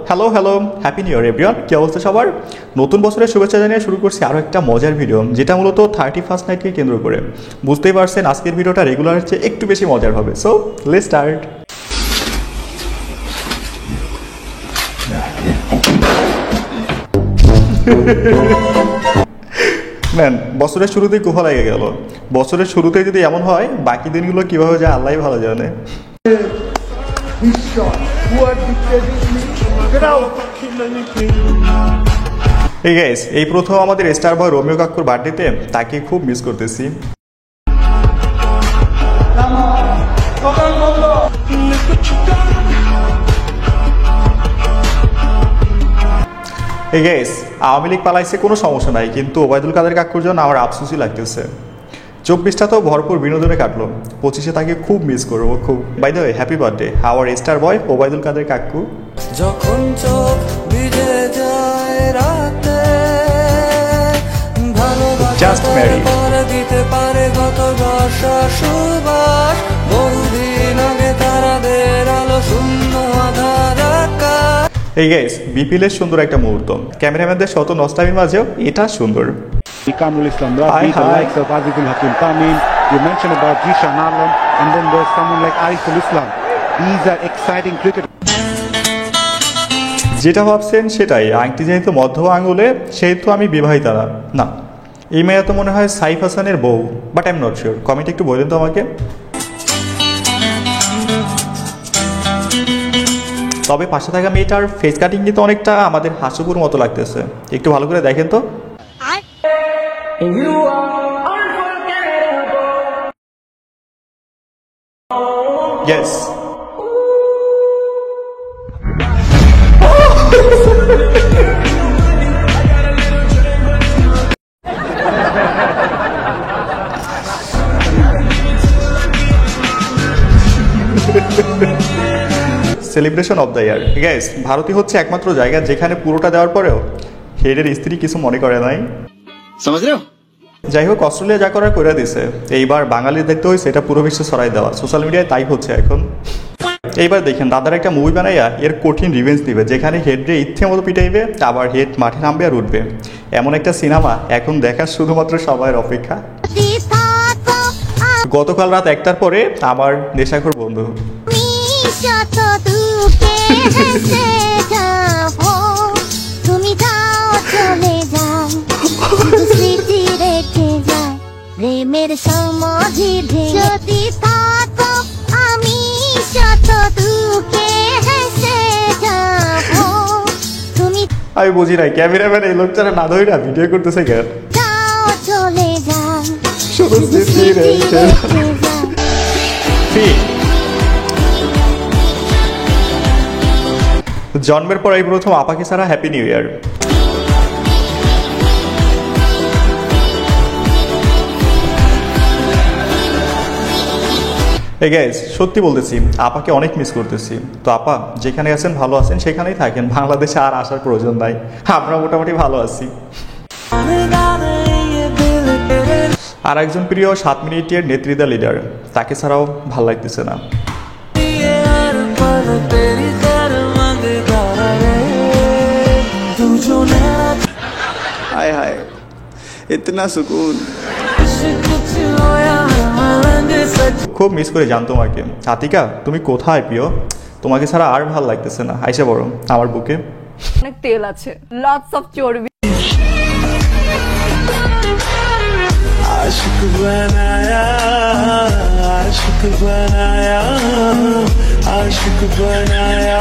Hello hello, happy new year everyone. কি অবস্থা সবার? নতুন বছরের শুভেচ্ছা জানিয়ে শুরু করছি আরও একটা মজার ভিডিও, যেটা মূলত 31st নাইটকে কেন্দ্র করে। বুঝতেই পারছেন আজকের ভিডিওটা রেগুলারের চেয়ে একটু বেশি মজার হবে। So let's start. ম্যান, বছরের শুরুতেই কুফা লেগে গেল। বছরের শুরুতে যদি এমন হয়, বাকি দিনগুলো কিভাবে যায় আল্লাহই ভালো জানে। এই গাইস, এই প্রথম আমাদের স্টার বয় রোমিও কাকুর বার্থডেতে তাকে খুব মিস করতেছি। এই গাইস, আওয়ামী লীগ পালাইছে কোনো সমস্যা নাই, কিন্তু ওবায়দুল কাদের কাকুর জন্য আমার আফসোসই লাগতেছে। 24টা তো ভরপুর বিনোদনে কাটলো, 25-এ তাকে খুব মিস করবো খুব। By the way, happy birthday our star boy Obaidul Quader কাকু। যখন চোখ ভিজে যায় রাতে, জাস্ট ম্যারি দিতে পারে গত বর্ষা সুবাস, বহুদিন আগে তারাদের আলো শূন্য আধার আকাশ। এই গাইস, বিপিএলের সুন্দর একটা মুহূর্ত, ক্যামেরাম্যানদের শত নষ্টামির মাঝেও এটা সুন্দর। Kamrul Islam Rafi, the likes of Azizul Hakim Tamim, you mentioned about Jishan Alam, and then there's someone like Ariful Islam. These are exciting cricketers. যেটা ভাবছেন সেটাই, আংটি যেহেতু মধ্য আঙুলে সেহেতু আমি বিবাহিতা না। এই মেয়ে তো মনে হয় সাইফ হাসানের বউ, but I am not sure. Comment একটু বলেন তো আমাকে। তবে পাশে থাকা মেয়েটার ফেস কাটিং কিন্তু অনেকটা আমাদের হাসুপুর মতো লাগতেছে, একটু ভালো করে দেখেন তো। Yes. Celebration of the year. Guys, ভারতই হচ্ছে একমাত্র জায়গা যেখানে পুরোটা দেওয়ার পরেও হেডের স্ত্রী কিছু মনে করে নাই। যাই হোক, অস্ট্রেলিয়া যা করার করে দিছে, এইবার বাঙালি দেখতে হয়েছে এটা পুরো বিশ্বে ছড়াই দেওয়া। সোশ্যাল মিডিয়ায় তাই হচ্ছে এখন। এইবার দেখেন দাদার একটা মুভি বানাইয়া এর কঠিন রিভেঞ্জ দিবে, যেখানে হেড রে ইচ্ছে মতো পিটাইবে, আবার হেড মাঠে নামবে আর উঠবে। এমন একটা সিনেমা এখন দেখার শুধুমাত্র সবার অপেক্ষা। গতকাল রাত 1টার পরে আমার নেশাখোর বন্ধু প্রেমের সমাধি যদি থাকো, আমি শত দুঃখে হেসে যাবো। তুমি আমি বুঝি নাই ক্যামেরাম্যান এই লোকটারা না ধরে ভিডিও করতেছে কেন। যাও চলে যাও, শুধু স্মৃতি রেখে যাও। জন্মের পর এই প্রথম আপাকে ছাড়া হ্যাপি নিউ ইয়ার। এই গাইস, সত্যি বলতেছি আপাকে অনেক মিস করতেছি। তো আপা যেখানে আছেন ভালো আছেন, সেখানেই থাকেন, বাংলাদেশে আর আসার প্রয়োজন নাই, আমরা মোটামুটি ভালো আছি। আর একজন প্রিয় 7 মিনিটের নেতৃত্ব লিডার, তাকে ছাড়াও ভাল লাগতেছে না। हाय हाय इतना सुकून। খুব মিস করে জান তোমাকে। আতিকা, তুমি কোথায় প্রিয়? তোমাকে ছাড়া আর ভাল লাগতেছে না, আইসা বড় আমার বুকে। অনেক তেল আছে, লটস অফ চর্বি। आशिक बनाया, आशिक बनाया, आशिक बनाया।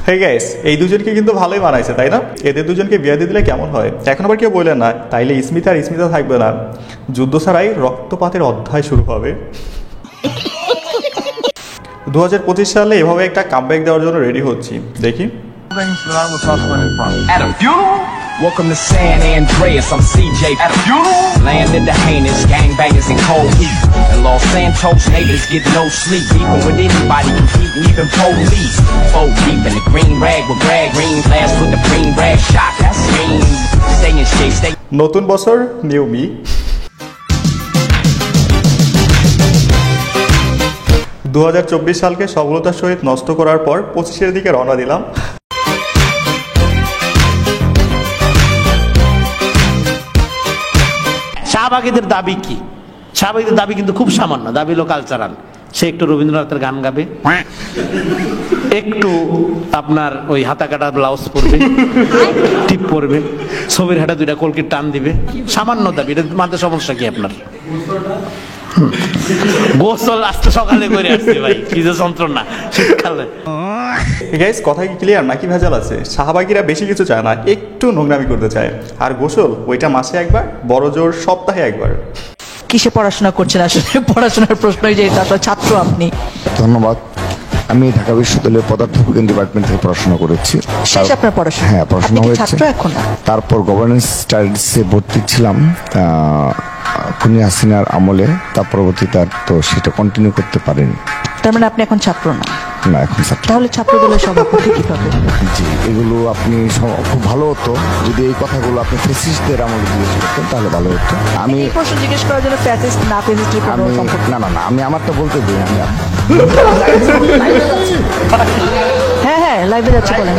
হেই গাইস, এই দুজনকে কিন্তু ভালোই মানাইছে তাই না? এদের দুজনকে বিয়ে দিয়ে দিলে কেমন হয়? এখন আবার কেউ বললেন না, তাইলে স্মিতা আর স্মিতা থাকবে না, যুদ্ধ ছাড়াই রক্তপাতের অধ্যায় শুরু হবে। 2025 সালে এভাবে একটা কামব্যাক দেওয়ার জন্য রেডি হচ্ছি, দেখি। Things that I was hustling from. At a funeral? Welcome to San Andreas, I'm CJ. Land of the heinous, gangbangers and cold heat. In Los Santos, neighbors get no sleep. Even with anybody competing, even police. 4 deep in the green rag with brag. Green glass with the green rag shot. That's mean. Stay in shape, stay. নতুন বছর new me. 2024 সালকে সফলতার সহিত নষ্ট করার পর 25-এর দিকে রওনা দিলাম। শাহবাগীদের দাবি কি? শাহবাগীদের দাবি কিন্তু খুব সামান্য, দাবি হলো কালচারাল। সে একটু রবীন্দ্রনাথের গান গাবে, একটু আপনার ওই হাতা কাটা ব্লাউজ পরবে, টিপ পরবে, ছবির হাটা 2টা কলকির টান দিবে, সামান্য দাবি। এটা মাঝে সমস্যা কি আপনার? গোসল আজকে সকালে করে আসছে ভাই, কি যে যন্ত্রণা শীতকালে। গাইস, কথা কি ক্লিয়ার নাকি ভেজাল আছে? শাহবাগীরা বেশি কিছু চায় না, একটু নোংরামি করতে চায়। আর গোসল ওইটা মাসে একবার, বড় জোর সপ্তাহে একবার। কিসে পড়াশোনা করছেন আসলে? পড়াশোনার প্রশ্নই যে তারপর ছাত্র আপনি। ধন্যবাদ। আমি ঢাকা বিশ্ববিদ্যালয়ের পদার্থবিজ্ঞান ডিপার্টমেন্ট থেকে পড়াশোনা করেছি। শেষ আপনার পড়াশোনা? হ্যাঁ, পড়াশোনা হয়েছে। ছাত্র এখন? তারপর গভর্নেন্স স্টাডিজে ভর্তি ছিলাম খুনি হাসিনার আমলে। তার পরবর্তীতে তো সেটা কন্টিনিউ করতে পারিনি। তার মানে আপনি এখন ছাত্র না? না, এখন ছাত্র। তাহলে ছাত্র দলের সভাপতি কিভাবে? জি, এগুলো আপনি খুব ভালো হতো যদি এই কথাগুলো আপনি ফ্যাসিস্টদের আমলে জিজ্ঞেস করতেন, তাহলে ভালো হতো। আমি এই প্রশ্ন জিজ্ঞেস করার জন্য ফ্যাসিস্ট না ফ্যাসিস্টের কোনো সম্পর্ক? না, আমি আমারটা বলতে দিই। আমি হ্যাঁ লাইভে যাচ্ছে, বলেন।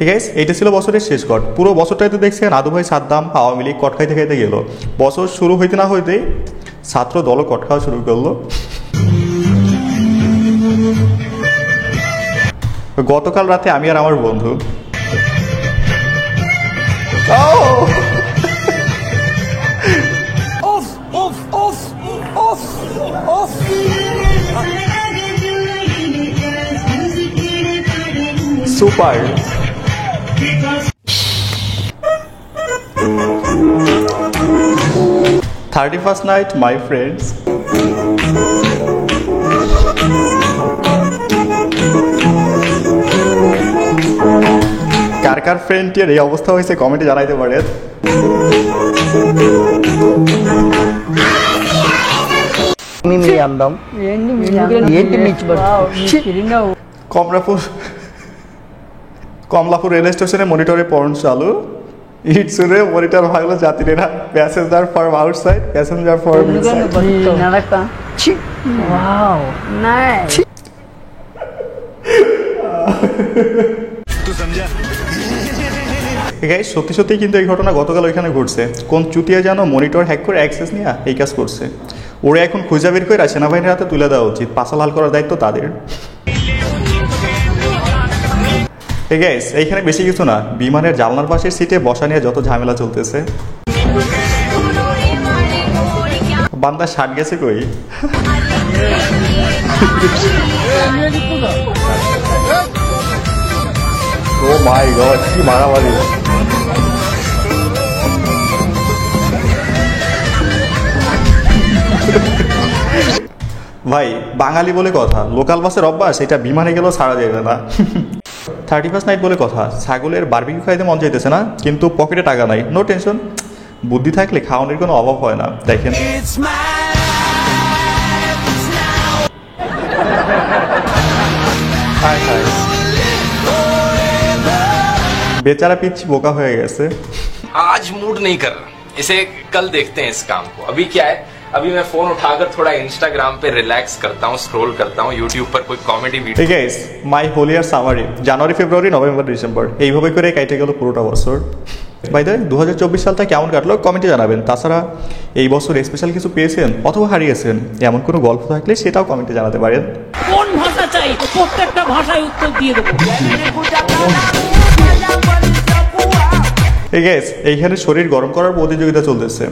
গাইস, এটা ছিল বছরের শেষ কট। পুরো বছরটাই তো দেখছেন আদু ভাই সাদ্দাম আওয়ামী লীগ কট খাইতে খাইতে গেল। বছর শুরু হইতে না হইতেই ছাত্র দলও কট খাওয়া শুরু করলো। গতকাল রাতে আমি আর আমার বন্ধু super 31st night, my friends. কার কার ফ্রেন্ডের এই অবস্থা হয়েছে কমেন্টে জানাইতে পারেন। কমলাপুর রেল স্টেশনে মনিটরে পর্ন চালু। ইট শুনে মনিটর ভাগলো যাত্রীরা, passenger from outside, passenger from inside. Guys, সত্যি সত্যি কিন্তু এই ঘটনা গতকাল ওইখানে ঘটছে। কোন চুতিয়া যেন মনিটর হ্যাক করে অ্যাক্সেস নিয়ে এই কাজ করছে। ওরা এখন খুঁজা বের করে সেনাবাহিনীর হাতে তুলে দেওয়া উচিত। পাছাল হাল করার দায়িত্ব তাদের। গাইস, এইখানে বেশি কিছু না, বিমানের জানলার পাশের সিটে বসা নিয়ে যত ঝামেলা চলতেছে। বান্দা শার্ট গেছে কই? ও মাই গড, কি মারামারি! ভাই, বাঙালি বলে কথা, লোকাল বাসের অভ্যাস এটা বিমানে গেলেও ছাড়া যাবে না। 31st নাইট বলে কথা, ছাগলের বারবিকিউ খাইতে মন চাইতেছে না, কিন্তু পকেটে টাকা নাই। নো টেনশন, বুদ্ধি থাকলে খাওয়ানোর কোনো অভাব হয় না। দেখেন, বেচারা পিচ্ছি বোকা হয়ে গেছে। आज मूड नहीं कर रहा, इसे कल देखते हैं इस काम को। अभी क्या है, अभी मैं फोन उठाकर थोड़ा इंस्टाग्राम पे रिलैक्स करता हूँ, स्क्रॉल करता हूँ, यूट्यूब पर कोई कॉमेडी वीडियो। ঠিক আছে, my whole year summary, January February November December, এইভাবে করে কেটে গেল পুরোটা বছর। বাই দ্য 2024 সালটা কেমন কাটলো কমেন্টে জানাবেন। তাছাড়া এই বছর স্পেশাল কিছু পেয়েছেন অথবা হারিয়েছেন এমন কোনো গল্প থাকলে সেটাও কমেন্টে জানাতে পারেন। কোন ভাষা চাই, প্রত্যেকটা ভাষায় উত্তর দিয়ে দেবো। ঠিক আছে, এইখানে শরীর গরম করার প্রতিযোগিতা চলতেছে।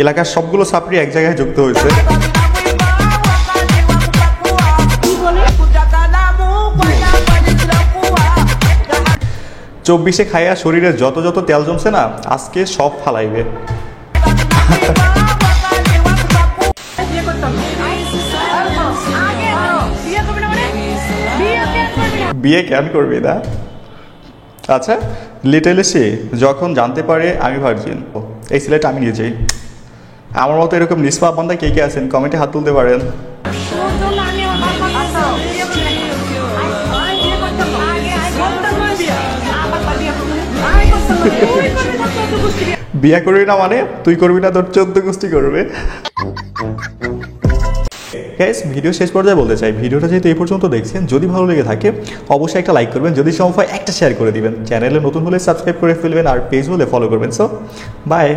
এলাকার সবগুলো ছাত্রী এক জায়গায় যুক্ত হয়েছে। 24 খাইয়া শরীরে যত যত তেল জমছে না, আজকে সব ফালাইবে। বিয়ে কেন করবি না? আচ্ছা লিটল সে যখন জানতে পারে আমি ভার্জিন, এই সিলেট আমি নিজেই। আমার মতো এরকম নিষ্পাপ বান্দা কে কে আছেন কমেন্টে হাত তুলতে পারেন। বিয়া করবি না মানে তুই করবি না, তোর 14 গোষ্ঠী করবে। গাইস ভিডিও শেষ পর্যায়ে বলতে চাই, ভিডিওটা যেহেতু এই পর্যন্ত দেখছেন, যদি ভালো লেগে থাকে অবশ্যই একটা লাইক করবেন, যদি সম্ভব হয় একটা শেয়ার করে দিবেন, চ্যানেলে নতুন হলে সাবস্ক্রাইব করে ফেলবেন, আর পেজ হলে ফলো করবেন। So by.